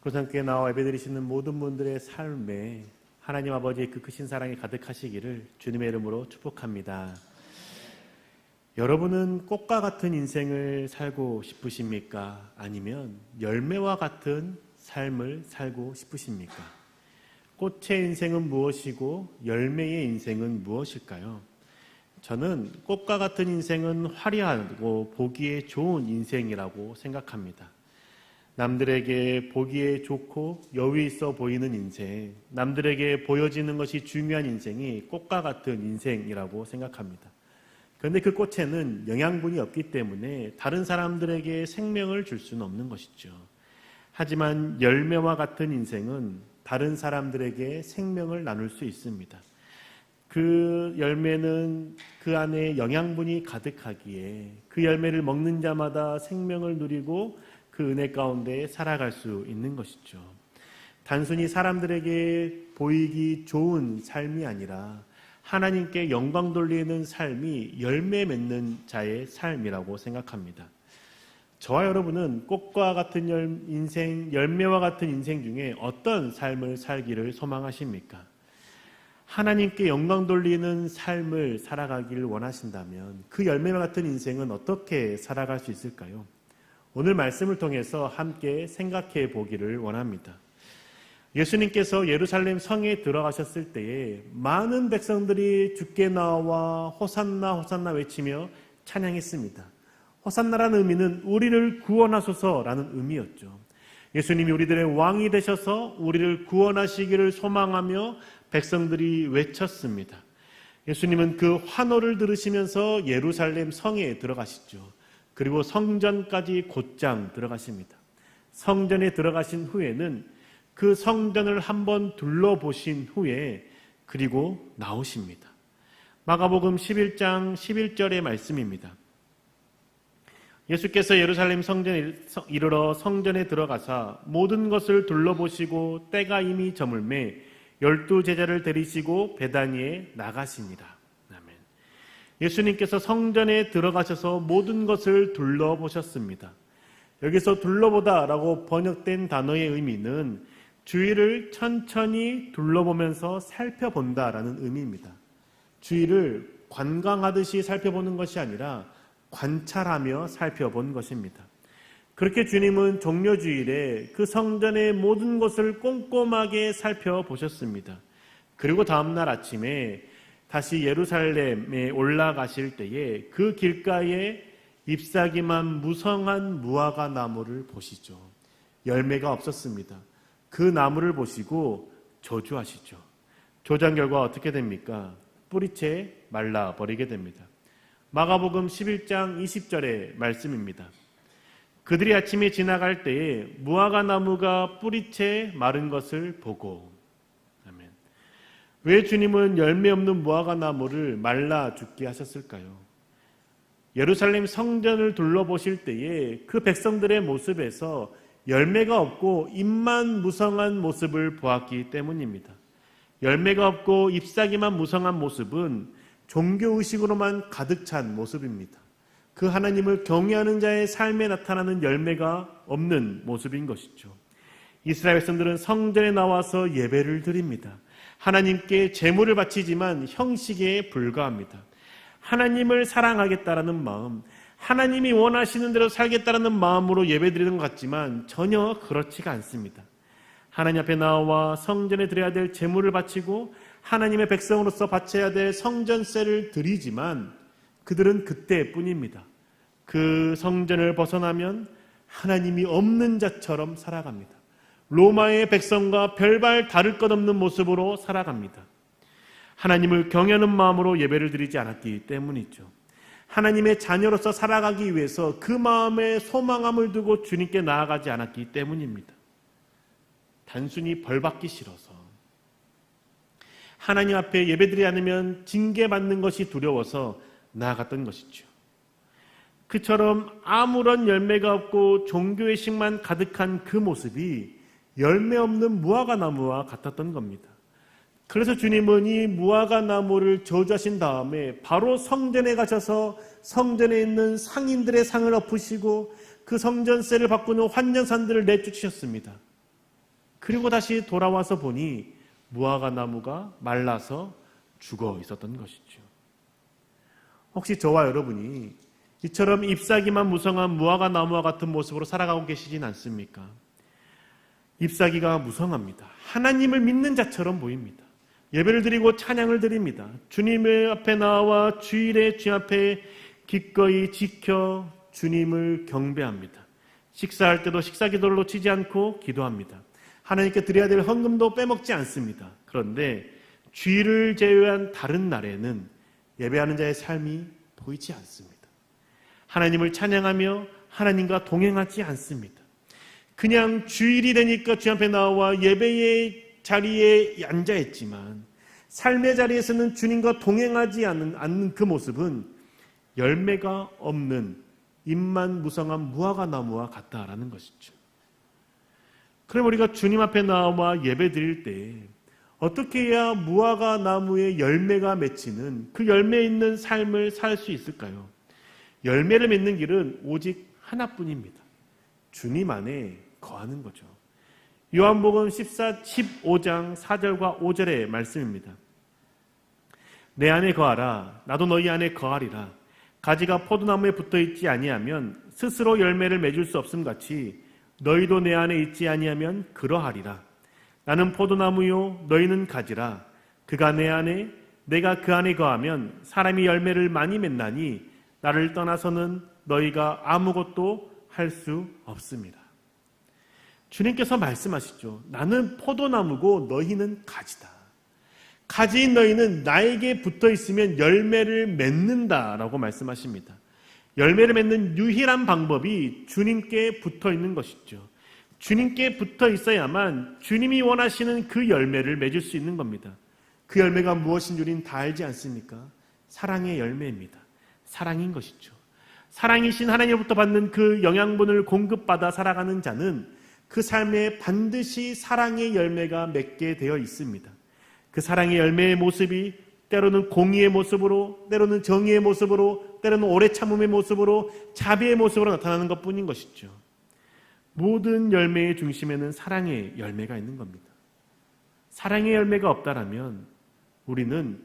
구성교회 나와 예배드리시는 모든 분들의 삶에 하나님 아버지의 그 크신 사랑이 가득하시기를 주님의 이름으로 축복합니다. 여러분은 꽃과 같은 인생을 살고 싶으십니까? 아니면 열매와 같은 삶을 살고 싶으십니까? 꽃의 인생은 무엇이고 열매의 인생은 무엇일까요? 저는 꽃과 같은 인생은 화려하고 보기에 좋은 인생이라고 생각합니다. 남들에게 보기에 좋고 여유 있어 보이는 인생, 남들에게 보여지는 것이 중요한 인생이 꽃과 같은 인생이라고 생각합니다. 그런데 그 꽃에는 영양분이 없기 때문에 다른 사람들에게 생명을 줄 수는 없는 것이죠. 하지만 열매와 같은 인생은 다른 사람들에게 생명을 나눌 수 있습니다. 그 열매는 그 안에 영양분이 가득하기에 그 열매를 먹는 자마다 생명을 누리고 그 은혜 가운데 살아갈 수 있는 것이죠. 단순히 사람들에게 보이기 좋은 삶이 아니라 하나님께 영광 돌리는 삶이 열매 맺는 자의 삶이라고 생각합니다. 저와 여러분은 꽃과 같은 인생, 열매와 같은 인생 중에 어떤 삶을 살기를 소망하십니까? 하나님께 영광 돌리는 삶을 살아가기를 원하신다면 그 열매와 같은 인생은 어떻게 살아갈 수 있을까요? 오늘 말씀을 통해서 함께 생각해 보기를 원합니다. 예수님께서 예루살렘 성에 들어가셨을 때에 많은 백성들이 주께 나와 호산나 호산나 외치며 찬양했습니다. 호산나라는 의미는 우리를 구원하소서라는 의미였죠. 예수님이 우리들의 왕이 되셔서 우리를 구원하시기를 소망하며 백성들이 외쳤습니다. 예수님은 그 환호를 들으시면서 예루살렘 성에 들어가시죠. 그리고 성전까지 곧장 들어가십니다. 성전에 들어가신 후에는 그 성전을 한번 둘러보신 후에 그리고 나오십니다. 마가복음 11장 11절의 말씀입니다. 예수께서 예루살렘 성전에 이르러 성전에 들어가사 모든 것을 둘러보시고 때가 이미 저물매 12제자를 데리시고 베다니에 나가시니라. 아멘. 예수님께서 성전에 들어가셔서 모든 것을 둘러보셨습니다. 여기서 둘러보다라고 번역된 단어의 의미는 주위를 천천히 둘러보면서 살펴본다라는 의미입니다. 주위를 관광하듯이 살펴보는 것이 아니라 관찰하며 살펴본 것입니다. 그렇게 주님은 종려주일에 그 성전의 모든 것을 꼼꼼하게 살펴보셨습니다. 그리고 다음날 아침에 다시 예루살렘에 올라가실 때에 그 길가에 잎사귀만 무성한 무화과 나무를 보시죠. 열매가 없었습니다. 그 나무를 보시고 저주하시죠. 조장 결과 어떻게 됩니까? 뿌리채 말라버리게 됩니다. 마가복음 11장 20절의 말씀입니다. 그들이 아침에 지나갈 때에 무화과 나무가 뿌리채 마른 것을 보고. 아멘. 왜 주님은 열매 없는 무화과 나무를 말라 죽게 하셨을까요? 예루살렘 성전을 둘러보실 때에 그 백성들의 모습에서 열매가 없고 잎만 무성한 모습을 보았기 때문입니다. 열매가 없고 잎사귀만 무성한 모습은 종교의식으로만 가득 찬 모습입니다. 그 하나님을 경외하는 자의 삶에 나타나는 열매가 없는 모습인 것이죠. 이스라엘 백성들은 성전에 나와서 예배를 드립니다. 하나님께 제물을 바치지만 형식에 불과합니다. 하나님을 사랑하겠다라는 마음, 하나님이 원하시는 대로 살겠다라는 마음으로 예배드리는 것 같지만 전혀 그렇지가 않습니다. 하나님 앞에 나와 성전에 드려야 될 제물을 바치고 하나님의 백성으로서 바쳐야 될 성전세를 드리지만 그들은 그때뿐입니다. 그 성전을 벗어나면 하나님이 없는 자처럼 살아갑니다. 로마의 백성과 별반 다를 것 없는 모습으로 살아갑니다. 하나님을 경외하는 마음으로 예배를 드리지 않았기 때문이죠. 하나님의 자녀로서 살아가기 위해서 그 마음에 소망함을 두고 주님께 나아가지 않았기 때문입니다. 단순히 벌받기 싫어서, 하나님 앞에 예배드리지 않으면 징계받는 것이 두려워서 나아갔던 것이죠. 그처럼 아무런 열매가 없고 종교의식만 가득한 그 모습이 열매 없는 무화과 나무와 같았던 겁니다. 그래서 주님은 이 무화과 나무를 저주하신 다음에 바로 성전에 가셔서 성전에 있는 상인들의 상을 엎으시고 그 성전세를 바꾸는 환전산들을 내쫓으셨습니다. 그리고 다시 돌아와서 보니 무화과 나무가 말라서 죽어 있었던 것이죠. 혹시 저와 여러분이 이처럼 잎사귀만 무성한 무화과 나무와 같은 모습으로 살아가고 계시진 않습니까? 잎사귀가 무성합니다. 하나님을 믿는 자처럼 보입니다. 예배를 드리고 찬양을 드립니다. 주님의 앞에 나와 주일에 주님 앞에 기꺼이 지켜 주님을 경배합니다. 식사할 때도 식사기도를 놓치지 않고 기도합니다. 하나님께 드려야 될 헌금도 빼먹지 않습니다. 그런데 주일을 제외한 다른 날에는 예배하는 자의 삶이 보이지 않습니다. 하나님을 찬양하며 하나님과 동행하지 않습니다. 그냥 주일이 되니까 주님 앞에 나와 예배의 자리에 앉아있지만 삶의 자리에서는 주님과 동행하지 않는 그 모습은 열매가 없는 잎만 무성한 무화과 나무와 같다라는 것이죠. 그럼 우리가 주님 앞에 나와 예배 드릴 때 어떻게 해야 무화과 나무에 열매가 맺히는 그 열매 있는 삶을 살 수 있을까요? 열매를 맺는 길은 오직 하나뿐입니다. 주님 안에 거하는 거죠. 요한복음 15장 4절과 5절의 말씀입니다. 내 안에 거하라. 나도 너희 안에 거하리라. 가지가 포도나무에 붙어있지 아니하면 스스로 열매를 맺을 수 없음 같이 너희도 내 안에 있지 아니하면 그러하리라. 나는 포도나무요 너희는 가지라. 그가 내 안에 내가 그 안에 거하면 사람이 열매를 많이 맺나니 나를 떠나서는 너희가 아무것도 할 수 없습니다. 주님께서 말씀하시죠. 나는 포도나무고 너희는 가지다. 가지인 너희는 나에게 붙어 있으면 열매를 맺는다라고 말씀하십니다. 열매를 맺는 유일한 방법이 주님께 붙어 있는 것이죠. 주님께 붙어 있어야만 주님이 원하시는 그 열매를 맺을 수 있는 겁니다. 그 열매가 무엇인 줄은 다 알지 않습니까? 사랑의 열매입니다. 사랑인 것이죠. 사랑이신 하나님으로부터 받는 그 영양분을 공급받아 살아가는 자는 그 삶에 반드시 사랑의 열매가 맺게 되어 있습니다. 그 사랑의 열매의 모습이 때로는 공의의 모습으로, 때로는 정의의 모습으로, 때로는 오래 참음의 모습으로, 자비의 모습으로 나타나는 것뿐인 것이죠. 모든 열매의 중심에는 사랑의 열매가 있는 겁니다. 사랑의 열매가 없다라면 우리는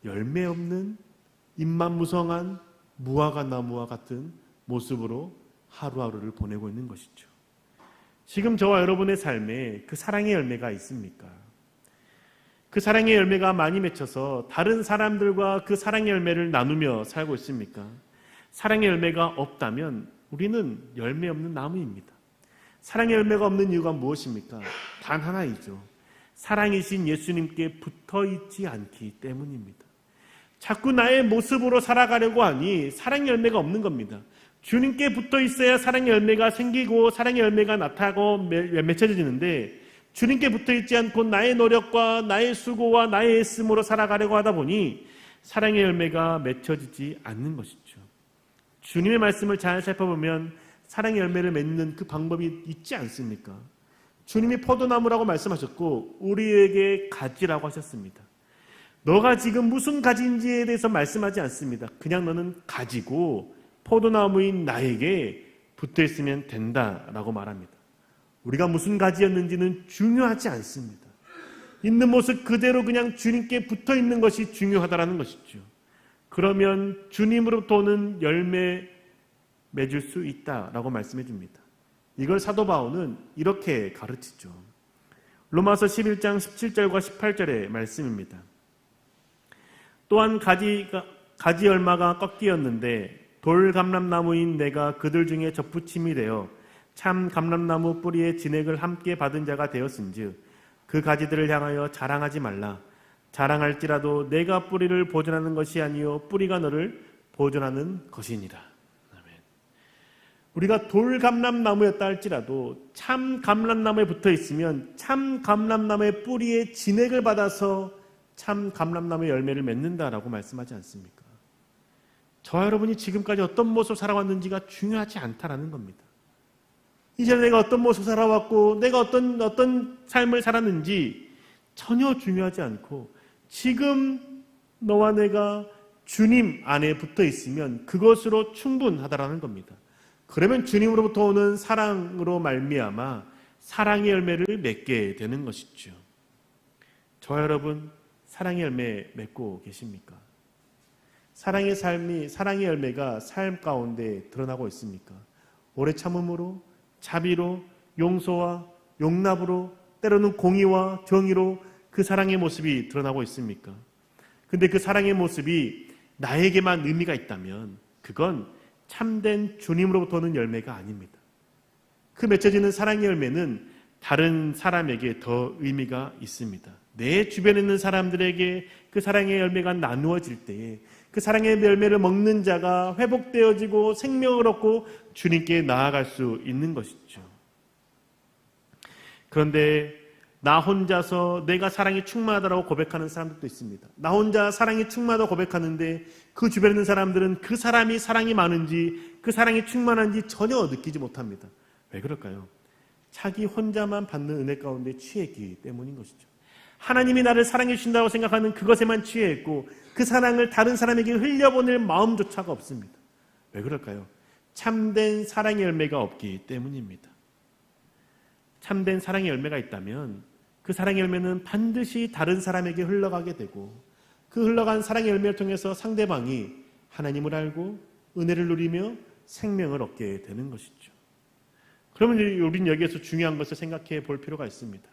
열매 없는 잎만 무성한 무화과 나무와 같은 모습으로 하루하루를 보내고 있는 것이죠. 지금 저와 여러분의 삶에 그 사랑의 열매가 있습니까? 그 사랑의 열매가 많이 맺혀서 다른 사람들과 그 사랑의 열매를 나누며 살고 있습니까? 사랑의 열매가 없다면 우리는 열매 없는 나무입니다. 사랑의 열매가 없는 이유가 무엇입니까? 단 하나이죠. 사랑이신 예수님께 붙어 있지 않기 때문입니다. 자꾸 나의 모습으로 살아가려고 하니 사랑의 열매가 없는 겁니다. 주님께 붙어 있어야 사랑의 열매가 생기고 사랑의 열매가 나타나고 맺혀지는데 주님께 붙어 있지 않고 나의 노력과 나의 수고와 나의 애씀으로 살아가려고 하다 보니 사랑의 열매가 맺혀지지 않는 것이죠. 주님의 말씀을 잘 살펴보면 사랑의 열매를 맺는 그 방법이 있지 않습니까? 주님이 포도나무라고 말씀하셨고 우리에게 가지라고 하셨습니다. 너가 지금 무슨 가지인지에 대해서 말씀하지 않습니다. 그냥 너는 가지고 포도나무인 나에게 붙어있으면 된다라고 말합니다. 우리가 무슨 가지였는지는 중요하지 않습니다. 있는 모습 그대로 그냥 주님께 붙어있는 것이 중요하다는 것이죠. 그러면 주님으로부터 오는 열매 맺을 수 있다라고 말씀해 줍니다. 이걸 사도 바울은 이렇게 가르치죠. 로마서 11장 17절과 18절의 말씀입니다. 또한 가지 얼마가 꺾이었는데 돌 감람나무인 내가 그들 중에 접붙임이 되어 참 감람나무 뿌리의 진액을 함께 받은 자가 되었은즉 그 가지들을 향하여 자랑하지 말라. 자랑할지라도 내가 뿌리를 보존하는 것이 아니요 뿌리가 너를 보존하는 것이니라. 아멘. 우리가 돌 감람나무였다 할지라도 참 감람나무에 붙어 있으면 참 감람나무의 뿌리의 진액을 받아서 참 감람나무의 열매를 맺는다라고 말씀하지 않습니까? 저와 여러분이 지금까지 어떤 모습 살아왔는지가 중요하지 않다라는 겁니다. 이제 내가 어떤 모습 살아왔고 내가 어떤 삶을 살았는지 전혀 중요하지 않고 지금 너와 내가 주님 안에 붙어 있으면 그것으로 충분하다라는 겁니다. 그러면 주님으로부터 오는 사랑으로 말미암아 사랑의 열매를 맺게 되는 것이죠. 저와 여러분, 사랑의 열매 맺고 계십니까? 사랑의 삶이, 사랑의 열매가 삶 가운데 드러나고 있습니까? 오래 참음으로, 자비로, 용서와 용납으로, 때로는 공의와 정의로 그 사랑의 모습이 드러나고 있습니까? 근데 그 사랑의 모습이 나에게만 의미가 있다면 그건 참된 주님으로부터 오는 열매가 아닙니다. 그 맺혀지는 사랑의 열매는 다른 사람에게 더 의미가 있습니다. 내 주변에 있는 사람들에게 그 사랑의 열매가 나누어질 때에 그 사랑의 열매를 먹는 자가 회복되어지고 생명을 얻고 주님께 나아갈 수 있는 것이죠. 그런데 나 혼자서 내가 사랑이 충만하다고 고백하는 사람들도 있습니다. 나 혼자 사랑이 충만하다고 고백하는데 그 주변에 있는 사람들은 그 사람이 사랑이 많은지 그 사랑이 충만한지 전혀 느끼지 못합니다. 왜 그럴까요? 자기 혼자만 받는 은혜 가운데 취했기 때문인 것이죠. 하나님이 나를 사랑해 주신다고 생각하는 그것에만 취해 있고 그 사랑을 다른 사람에게 흘려보낼 마음조차가 없습니다. 왜 그럴까요? 참된 사랑의 열매가 없기 때문입니다. 참된 사랑의 열매가 있다면 그 사랑의 열매는 반드시 다른 사람에게 흘러가게 되고 그 흘러간 사랑의 열매를 통해서 상대방이 하나님을 알고 은혜를 누리며 생명을 얻게 되는 것이죠. 그러면 우리는 여기에서 중요한 것을 생각해 볼 필요가 있습니다.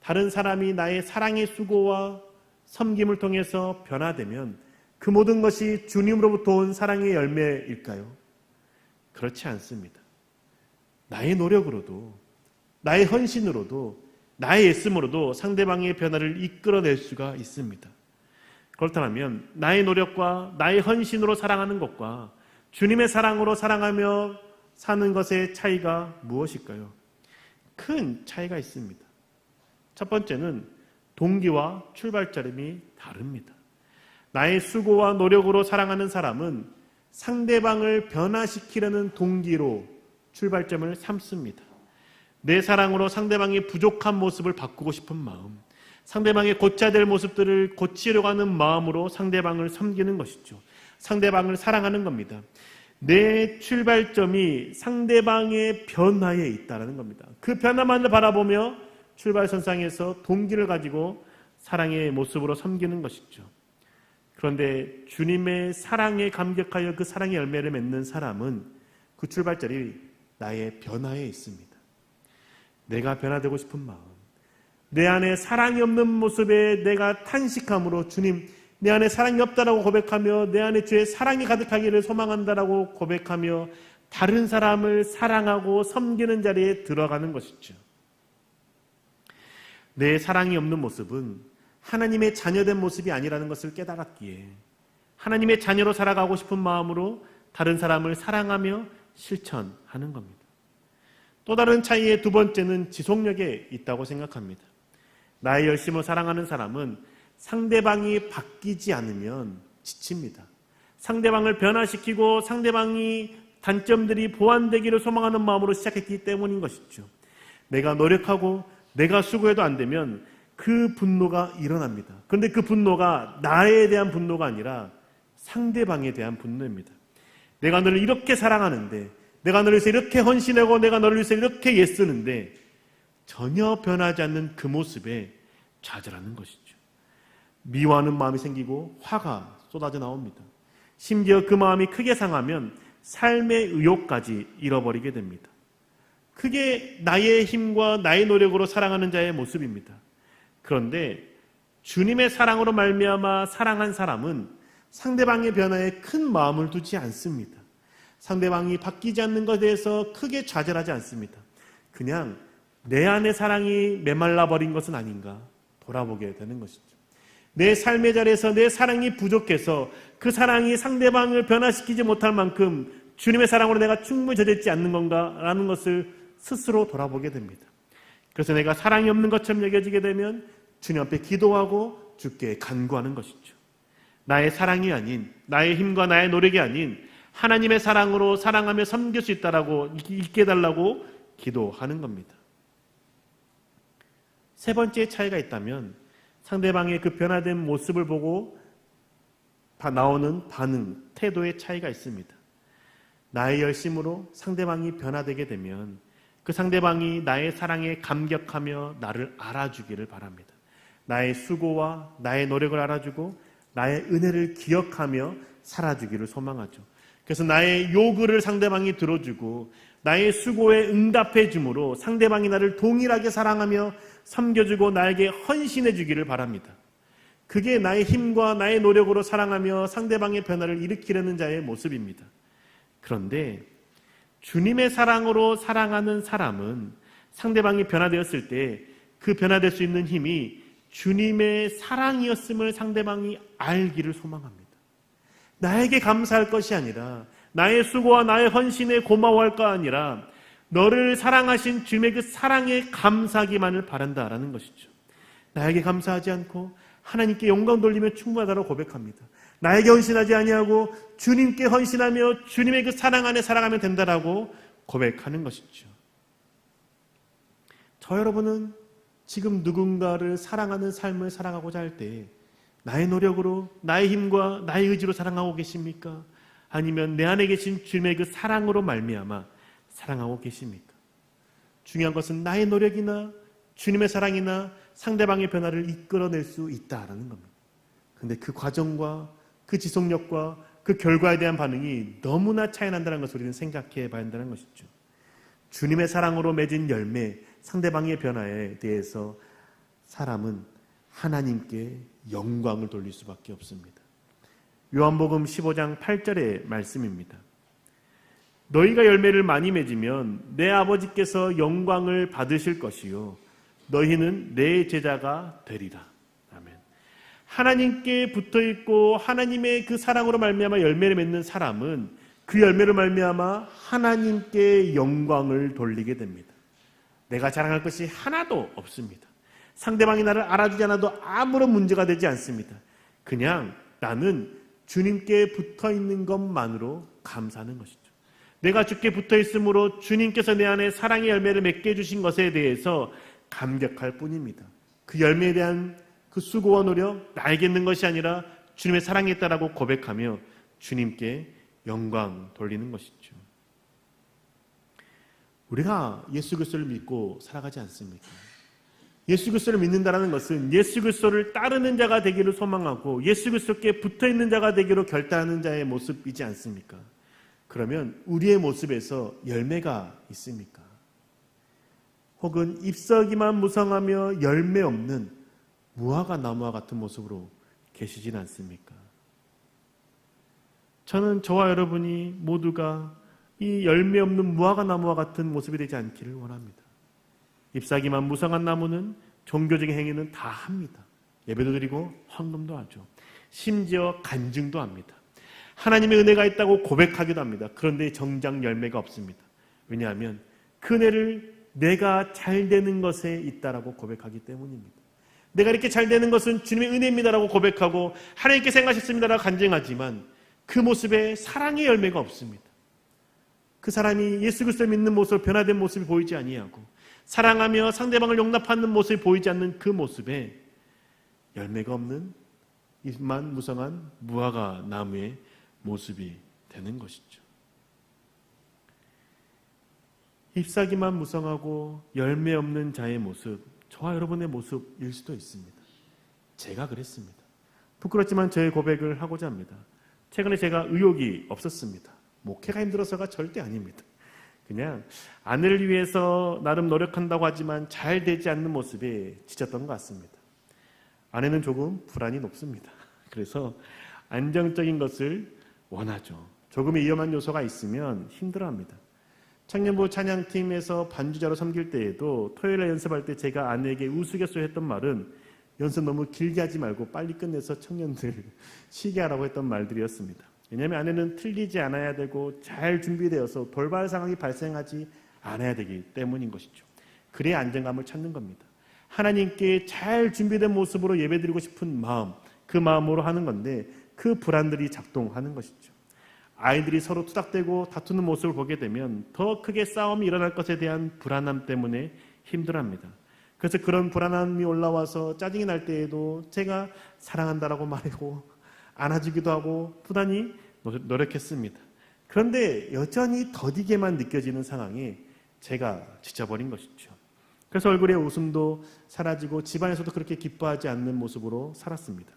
다른 사람이 나의 사랑의 수고와 섬김을 통해서 변화되면 그 모든 것이 주님으로부터 온 사랑의 열매일까요? 그렇지 않습니다. 나의 노력으로도, 나의 헌신으로도, 나의 애씀으로도 상대방의 변화를 이끌어낼 수가 있습니다. 그렇다면 나의 노력과 나의 헌신으로 사랑하는 것과 주님의 사랑으로 사랑하며 사는 것의 차이가 무엇일까요? 큰 차이가 있습니다. 첫 번째는 동기와 출발점이 다릅니다. 나의 수고와 노력으로 사랑하는 사람은 상대방을 변화시키려는 동기로 출발점을 삼습니다. 내 사랑으로 상대방의 부족한 모습을 바꾸고 싶은 마음, 상대방의 고쳐야 될 모습들을 고치려고 하는 마음으로 상대방을 섬기는 것이죠. 상대방을 사랑하는 겁니다. 내 출발점이 상대방의 변화에 있다는 겁니다. 그 변화만을 바라보며 출발선상에서 동기를 가지고 사랑의 모습으로 섬기는 것이죠. 그런데 주님의 사랑에 감격하여 그 사랑의 열매를 맺는 사람은 그 출발점이 나의 변화에 있습니다. 내가 변화되고 싶은 마음, 내 안에 사랑이 없는 모습에 내가 탄식함으로 주님, 내 안에 사랑이 없다라고 고백하며 내 안에 주의 사랑이 가득하기를 소망한다라고 고백하며 다른 사람을 사랑하고 섬기는 자리에 들어가는 것이죠. 내 사랑이 없는 모습은 하나님의 자녀된 모습이 아니라는 것을 깨달았기에 하나님의 자녀로 살아가고 싶은 마음으로 다른 사람을 사랑하며 실천하는 겁니다. 또 다른 차이의 두 번째는 지속력에 있다고 생각합니다. 나의 열심을 사랑하는 사람은 상대방이 바뀌지 않으면 지칩니다. 상대방을 변화시키고 상대방이 단점들이 보완되기를 소망하는 마음으로 시작했기 때문인 것이죠. 내가 노력하고 내가 수고해도 안 되면 그 분노가 일어납니다. 그런데 그 분노가 나에 대한 분노가 아니라 상대방에 대한 분노입니다. 내가 너를 이렇게 사랑하는데, 내가 너를 위해서 이렇게 헌신하고 내가 너를 위해서 이렇게 애쓰는데 전혀 변하지 않는 그 모습에 좌절하는 것이죠. 미워하는 마음이 생기고 화가 쏟아져 나옵니다. 심지어 그 마음이 크게 상하면 삶의 의욕까지 잃어버리게 됩니다. 그게 나의 힘과 나의 노력으로 사랑하는 자의 모습입니다. 그런데 주님의 사랑으로 말미암아 사랑한 사람은 상대방의 변화에 큰 마음을 두지 않습니다. 상대방이 바뀌지 않는 것에 대해서 크게 좌절하지 않습니다. 그냥 내 안의 사랑이 메말라 버린 것은 아닌가 돌아보게 되는 것이죠. 내 삶의 자리에서 내 사랑이 부족해서 그 사랑이 상대방을 변화시키지 못할 만큼 주님의 사랑으로 내가 충분히 젖어있지 않는 건가라는 것을 스스로 돌아보게 됩니다. 그래서 내가 사랑이 없는 것처럼 여겨지게 되면 주님 앞에 기도하고 주께 간구하는 것이죠. 나의 사랑이 아닌, 나의 힘과 나의 노력이 아닌 하나님의 사랑으로 사랑하며 섬길 수 있다라고 있게 해달라고 기도하는 겁니다. 세 번째 차이가 있다면 상대방의 그 변화된 모습을 보고 나오는 반응, 태도의 차이가 있습니다. 나의 열심으로 상대방이 변화되게 되면 그 상대방이 나의 사랑에 감격하며 나를 알아주기를 바랍니다. 나의 수고와 나의 노력을 알아주고 나의 은혜를 기억하며 살아주기를 소망하죠. 그래서 나의 요구를 상대방이 들어주고 나의 수고에 응답해 주므로 상대방이 나를 동일하게 사랑하며 섬겨주고 나에게 헌신해 주기를 바랍니다. 그게 나의 힘과 나의 노력으로 사랑하며 상대방의 변화를 일으키려는 자의 모습입니다. 그런데 주님의 사랑으로 사랑하는 사람은 상대방이 변화되었을 때 그 변화될 수 있는 힘이 주님의 사랑이었음을 상대방이 알기를 소망합니다. 나에게 감사할 것이 아니라 나의 수고와 나의 헌신에 고마워할 거 아니라 너를 사랑하신 주님의 그 사랑에 감사하기만을 바란다라는 것이죠. 나에게 감사하지 않고 하나님께 영광 돌리며 충분하다고 고백합니다. 나에게 헌신하지 아니하고 주님께 헌신하며 주님의 그 사랑 안에 살아가면 된다라고 고백하는 것이죠. 저 여러분은 지금 누군가를 사랑하는 삶을 살아가고자 할 때 나의 노력으로 나의 힘과 나의 의지로 사랑하고 계십니까? 아니면 내 안에 계신 주님의 그 사랑으로 말미암아 사랑하고 계십니까? 중요한 것은 나의 노력이나 주님의 사랑이나 상대방의 변화를 이끌어낼 수 있다라는 겁니다. 그런데 그 과정과 그 지속력과 그 결과에 대한 반응이 너무나 차이 난다는 것을 우리는 생각해 봐야 한다는 것이죠. 주님의 사랑으로 맺은 열매, 상대방의 변화에 대해서 사람은 하나님께 영광을 돌릴 수밖에 없습니다. 요한복음 15장 8절의 말씀입니다. 너희가 열매를 많이 맺으면 내 아버지께서 영광을 받으실 것이요 너희는 내 제자가 되리라. 아멘. 하나님께 붙어있고 하나님의 그 사랑으로 말미암아 열매를 맺는 사람은 그 열매를 말미암아 하나님께 영광을 돌리게 됩니다. 내가 자랑할 것이 하나도 없습니다. 상대방이 나를 알아주지 않아도 아무런 문제가 되지 않습니다. 그냥 나는 주님께 붙어있는 것만으로 감사하는 것이죠. 내가 주께 붙어있으므로 주님께서 내 안에 사랑의 열매를 맺게 해주신 것에 대해서 감격할 뿐입니다. 그 열매에 대한 그 수고와 노력 나에게 있는 것이 아니라 주님의 사랑이 있다라고 고백하며 주님께 영광 돌리는 것이죠. 우리가 예수 그리스도를 믿고 살아가지 않습니까? 예수 그리스도를 믿는다는 것은 예수 그리스도를 따르는 자가 되기를 소망하고 예수 그리스도께 붙어있는 자가 되기로 결단하는 자의 모습이지 않습니까? 그러면 우리의 모습에서 열매가 있습니까? 혹은 잎사귀만 무성하며 열매 없는 무화과 나무와 같은 모습으로 계시진 않습니까? 저는 저와 여러분이 모두가 이 열매 없는 무화과 나무와 같은 모습이 되지 않기를 원합니다. 잎사귀만 무성한 나무는 종교적인 행위는 다 합니다. 예배도 드리고 헌금도 하죠. 심지어 간증도 합니다. 하나님의 은혜가 있다고 고백하기도 합니다. 그런데 정작 열매가 없습니다. 왜냐하면 그 은혜를 내가 잘 되는 것에 있다라고 고백하기 때문입니다. 내가 이렇게 잘 되는 것은 주님의 은혜입니다라고 고백하고 하나님께 생각하셨습니다라고 간증하지만 그 모습에 사랑의 열매가 없습니다. 그 사람이 예수 그리스도를 믿는 모습으로 변화된 모습이 보이지 아니하고 사랑하며 상대방을 용납하는 모습이 보이지 않는 그 모습에 열매가 없는 잎만 무성한 무화과 나무의 모습이 되는 것이죠. 잎사귀만 무성하고 열매 없는 자의 모습, 저와 여러분의 모습일 수도 있습니다. 제가 그랬습니다. 부끄럽지만 저의 고백을 하고자 합니다. 최근에 제가 의욕이 없었습니다. 목회가 힘들어서가 절대 아닙니다. 그냥 아내를 위해서 나름 노력한다고 하지만 잘 되지 않는 모습에 지쳤던 것 같습니다. 아내는 조금 불안이 높습니다. 그래서 안정적인 것을 원하죠. 조금의 위험한 요소가 있으면 힘들어합니다. 청년부 찬양팀에서 반주자로 섬길 때에도 토요일에 연습할 때 제가 아내에게 우스갯소리 했던 말은 연습 너무 길게 하지 말고 빨리 끝내서 청년들 쉬게 하라고 했던 말들이었습니다. 왜냐하면 아내는 틀리지 않아야 되고 잘 준비되어서 돌발 상황이 발생하지 않아야 되기 때문인 것이죠. 그래야 안정감을 찾는 겁니다. 하나님께 잘 준비된 모습으로 예배드리고 싶은 마음, 그 마음으로 하는 건데 그 불안들이 작동하는 것이죠. 아이들이 서로 투닥대고 다투는 모습을 보게 되면 더 크게 싸움이 일어날 것에 대한 불안함 때문에 힘들어합니다. 그래서 그런 불안함이 올라와서 짜증이 날 때에도 제가 사랑한다라고 말하고 안아주기도 하고 부단히 노력했습니다. 그런데 여전히 더디게만 느껴지는 상황에 제가 지쳐버린 것이죠. 그래서 얼굴의 웃음도 사라지고 집안에서도 그렇게 기뻐하지 않는 모습으로 살았습니다.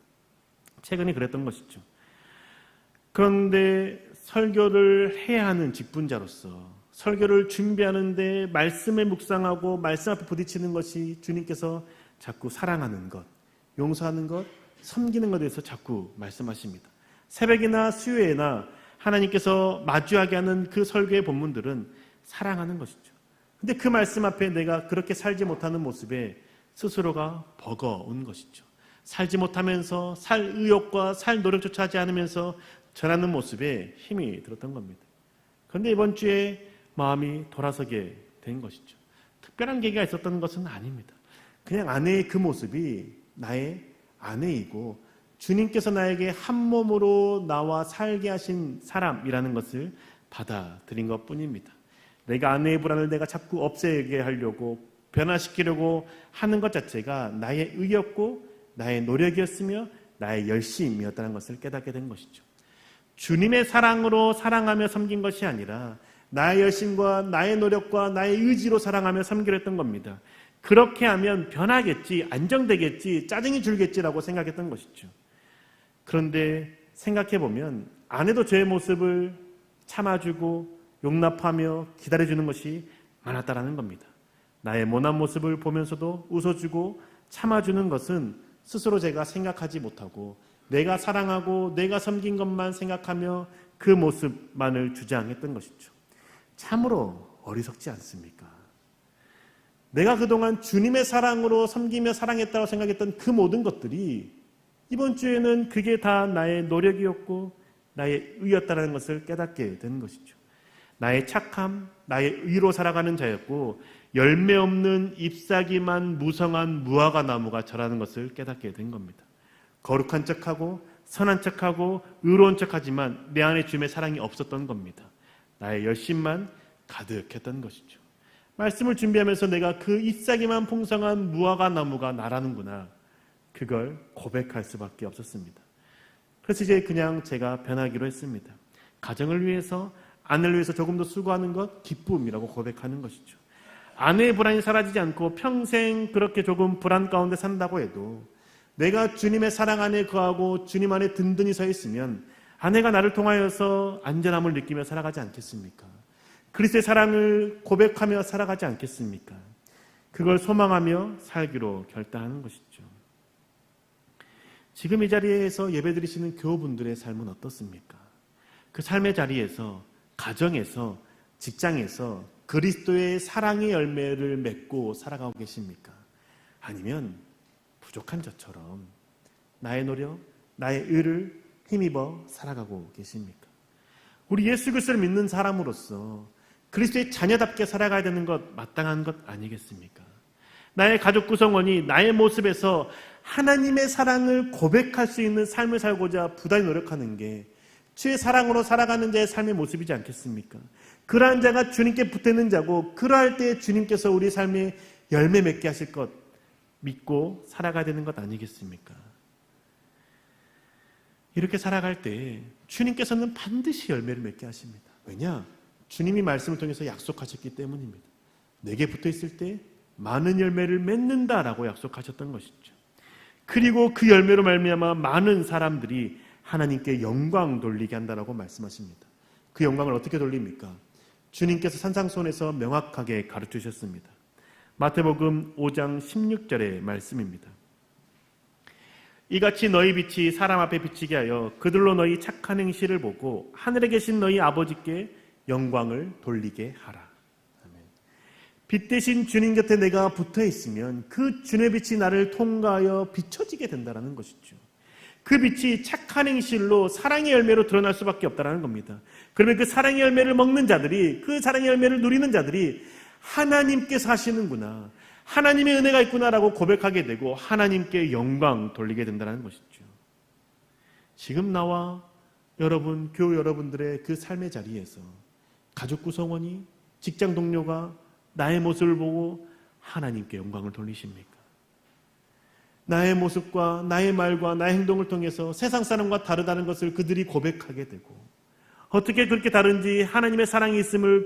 최근에 그랬던 것이죠. 그런데 설교를 해야 하는 직분자로서 설교를 준비하는데 말씀을 묵상하고 말씀 앞에 부딪히는 것이 주님께서 자꾸 사랑하는 것, 용서하는 것, 섬기는 것에 대해서 자꾸 말씀하십니다. 새벽이나 수요일이나 하나님께서 마주하게 하는 그 설교의 본문들은 사랑하는 것이죠. 근데 그 말씀 앞에 내가 그렇게 살지 못하는 모습에 스스로가 버거운 것이죠. 살지 못하면서 살 의욕과 살 노력조차 하지 않으면서 전하는 모습에 힘이 들었던 겁니다. 그런데 이번 주에 마음이 돌아서게 된 것이죠. 특별한 계기가 있었던 것은 아닙니다. 그냥 아내의 그 모습이 나의 아내이고 주님께서 나에게 한 몸으로 나와 살게 하신 사람이라는 것을 받아들인 것뿐입니다. 내가 아내의 불안을 내가 자꾸 없애게 하려고 변화시키려고 하는 것 자체가 나의 의였고 나의 노력이었으며 나의 열심이었다는 것을 깨닫게 된 것이죠. 주님의 사랑으로 사랑하며 섬긴 것이 아니라 나의 열심과 나의 노력과 나의 의지로 사랑하며 섬기려 했던 겁니다. 그렇게 하면 변하겠지, 안정되겠지, 짜증이 줄겠지라고 생각했던 것이죠. 그런데 생각해보면 아내도 저의 모습을 참아주고 용납하며 기다려주는 것이 많았다라는 겁니다. 나의 모난 모습을 보면서도 웃어주고 참아주는 것은 스스로 제가 생각하지 못하고 내가 사랑하고 내가 섬긴 것만 생각하며 그 모습만을 주장했던 것이죠. 참으로 어리석지 않습니까? 내가 그동안 주님의 사랑으로 섬기며 사랑했다고 생각했던 그 모든 것들이 이번 주에는 그게 다 나의 노력이었고 나의 의였다는 것을 깨닫게 된 것이죠. 나의 착함, 나의 의로 살아가는 자였고 열매 없는 잎사귀만 무성한 무화과 나무가 자라는 것을 깨닫게 된 겁니다. 거룩한 척하고 선한 척하고 의로운 척하지만 내 안에 주님의 사랑이 없었던 겁니다. 나의 열심만 가득했던 것이죠. 말씀을 준비하면서 내가 그 잎사귀만 풍성한 무화과 나무가 나라는구나. 그걸 고백할 수밖에 없었습니다. 그래서 이제 그냥 제가 변하기로 했습니다. 가정을 위해서, 아내를 위해서 조금 더 수고하는 것 기쁨이라고 고백하는 것이죠. 아내의 불안이 사라지지 않고 평생 그렇게 조금 불안 가운데 산다고 해도 내가 주님의 사랑 안에 거하고 주님 안에 든든히 서 있으면 아내가 나를 통하여서 안전함을 느끼며 살아가지 않겠습니까? 그리스도의 사랑을 고백하며 살아가지 않겠습니까? 그걸 소망하며 살기로 결단하는 것이죠. 지금 이 자리에서 예배드리시는 교우분들의 삶은 어떻습니까? 그 삶의 자리에서, 가정에서, 직장에서 그리스도의 사랑의 열매를 맺고 살아가고 계십니까? 아니면 부족한 저처럼 나의 노력, 나의 의를 힘입어 살아가고 계십니까? 우리 예수 그리스도를 믿는 사람으로서 그리스도의 자녀답게 살아가야 되는 것 마땅한 것 아니겠습니까? 나의 가족 구성원이 나의 모습에서 하나님의 사랑을 고백할 수 있는 삶을 살고자 부단히 노력하는 게 주의 사랑으로 살아가는 자의 삶의 모습이지 않겠습니까? 그러한 자가 주님께 붙어있는 자고 그러할 때 주님께서 우리 삶에 열매 맺게 하실 것 믿고 살아가야 되는 것 아니겠습니까? 이렇게 살아갈 때 주님께서는 반드시 열매를 맺게 하십니다. 왜냐? 주님이 말씀을 통해서 약속하셨기 때문입니다. 내게 붙어있을 때 많은 열매를 맺는다라고 약속하셨던 것이죠. 그리고 그 열매로 말미암아 많은 사람들이 하나님께 영광 돌리게 한다라고 말씀하십니다. 그 영광을 어떻게 돌립니까? 주님께서 산상수훈에서 명확하게 가르치셨습니다. 마태복음 5장 16절의 말씀입니다. 이같이 너희 빛이 사람 앞에 비치게 하여 그들로 너희 착한 행실을 보고 하늘에 계신 너희 아버지께 영광을 돌리게 하라. 아멘. 빛 대신 주님 곁에 내가 붙어 있으면 그 주님의 빛이 나를 통과하여 비춰지게 된다는 것이죠. 그 빛이 착한 행실로 사랑의 열매로 드러날 수밖에 없다는 겁니다. 그러면 그 사랑의 열매를 먹는 자들이, 그 사랑의 열매를 누리는 자들이 하나님께서 하시는구나, 하나님의 은혜가 있구나라고 고백하게 되고 하나님께 영광 돌리게 된다는 것이죠. 지금 나와 여러분, 교우 여러분들의 그 삶의 자리에서 가족 구성원이, 직장 동료가 나의 모습을 보고 하나님께 영광을 돌리십니까? 나의 모습과 나의 말과 나의 행동을 통해서 세상 사람과 다르다는 것을 그들이 고백하게 되고 어떻게 그렇게 다른지 하나님의 사랑이 있음을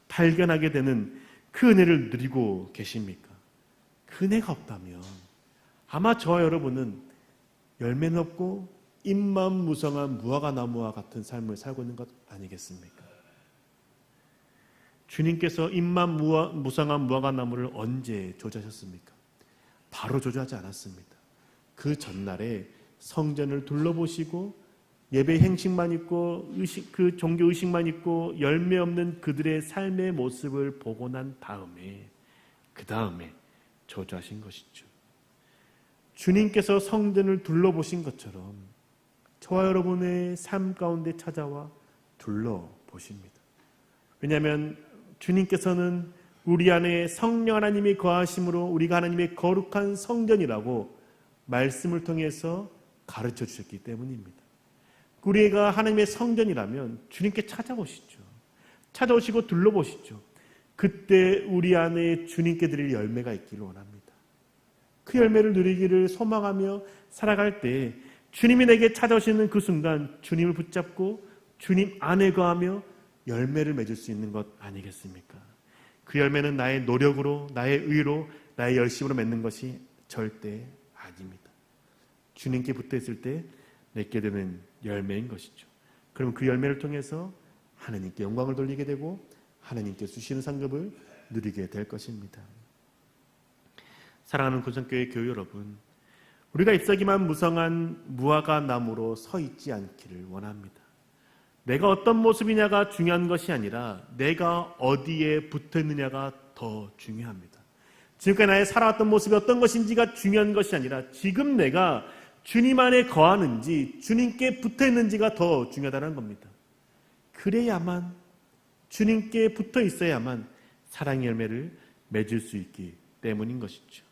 발견하게 되는 그 은혜를 누리고 계십니까? 그 은혜가 없다면 아마 저와 여러분은 열매는 없고 잎만 무성한 무화과나무와 같은 삶을 살고 있는 것 아니겠습니까? 주님께서 잎만 무성한 무화과나무를 언제 조주하셨습니까? 바로 조주하지 않았습니다. 그 전날에 성전을 둘러보시고 예배 행식만 있고 그 종교 의식만 있고 열매 없는 그들의 삶의 모습을 보고 난 다음에 그 다음에 저주하신 것이죠. 주님께서 성전을 둘러보신 것처럼 저와 여러분의 삶 가운데 찾아와 둘러보십니다. 왜냐하면 주님께서는 우리 안에 성령 하나님이 거하심으로 우리가 하나님의 거룩한 성전이라고 말씀을 통해서 가르쳐 주셨기 때문입니다. 우리가 하나님의 성전이라면 주님께 찾아오시죠. 찾아오시고 둘러보시죠. 그때 우리 안에 주님께 드릴 열매가 있기를 원합니다. 그 열매를 누리기를 소망하며 살아갈 때 주님이 내게 찾아오시는 그 순간 주님을 붙잡고 주님 안에 거하며 열매를 맺을 수 있는 것 아니겠습니까? 그 열매는 나의 노력으로, 나의 의로, 나의 열심으로 맺는 것이 절대 아닙니다. 주님께 붙어 있을 때 맺게 되는 열매인 것이죠. 그럼 그 열매를 통해서 하나님께 영광을 돌리게 되고 하나님께 주시는 상급을 누리게 될 것입니다. 사랑하는 구성교회 교회 여러분, 우리가 잎사귀만 무성한 무화과 나무로 서 있지 않기를 원합니다. 내가 어떤 모습이냐가 중요한 것이 아니라 내가 어디에 붙어 있느냐가 더 중요합니다. 지금까지 나의 살아왔던 모습이 어떤 것인지가 중요한 것이 아니라 지금 내가 주님 안에 거하는지 주님께 붙어 있는지가 더 중요하다는 겁니다. 그래야만 주님께 붙어 있어야만 사랑의 열매를 맺을 수 있기 때문인 것이죠.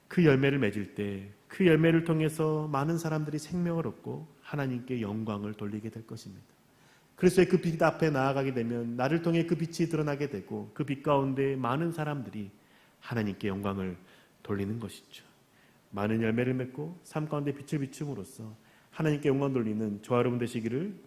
그 열매를 맺을 때 그 열매를 통해서 많은 사람들이 생명을 얻고 하나님께 영광을 돌리게 될 것입니다. 그래서 그 빛 앞에 나아가게 되면 나를 통해 그 빛이 드러나게 되고 그 빛 가운데 많은 사람들이 하나님께 영광을 돌리는 것이죠. 많은 열매를 맺고 삶 가운데 빛을 비춤으로써 하나님께 영광 돌리는 저와 여러분 되시기를